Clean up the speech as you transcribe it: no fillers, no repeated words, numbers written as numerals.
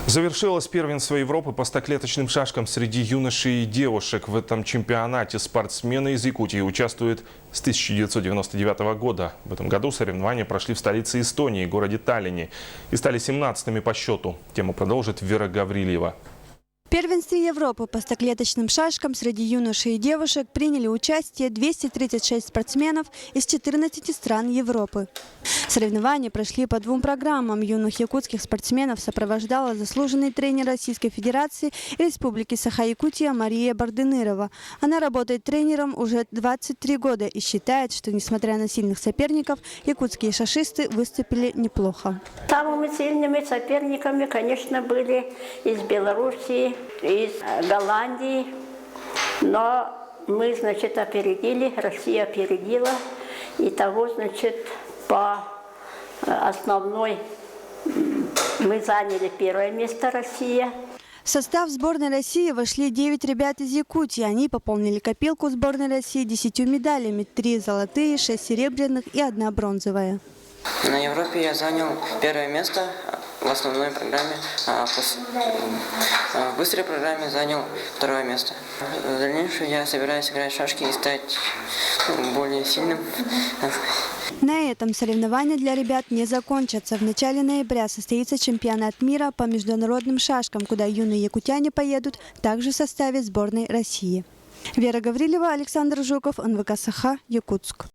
Завершилось первенство Европы по стоклеточным шашкам среди юношей и девушек. В этом чемпионате спортсмены из Якутии участвуют с 1999 года. В этом году соревнования прошли в столице Эстонии, городе Таллине, и стали 17-ми по счету. Тему продолжит Вера Гаврилева. В первенстве Европы по стоклеточным шашкам среди юношей и девушек приняли участие 236 спортсменов из 14 стран Европы. Соревнования прошли по двум программам. Юных якутских спортсменов сопровождала заслуженный тренер Российской Федерации и Республики Саха-Якутия Мария Барденырова. Она работает тренером уже 23 года и считает, что, несмотря на сильных соперников, якутские шашисты выступили неплохо. Самыми сильными соперниками, конечно, были из Белоруссии, из Голландии. Но мы, значит, опередили, Россия опередила. И того, значит, по основной мы заняли первое место, Россия. В состав сборной России вошли 9 ребят из Якутии. Они пополнили копилку сборной России 10 медалями. 3 золотые, 6 серебряных и 1 бронзовая. На Европе я занял первое место в основной программе, а в быстрой программе занял второе место. В дальнейшем я собираюсь играть в шашки и стать более сильным. На этом соревнования для ребят не закончатся. В начале ноября состоится чемпионат мира по международным шашкам, куда юные якутяне поедут также в составе сборной России. Вера Гаврилева, Александр Жуков, НВК Саха, Якутск.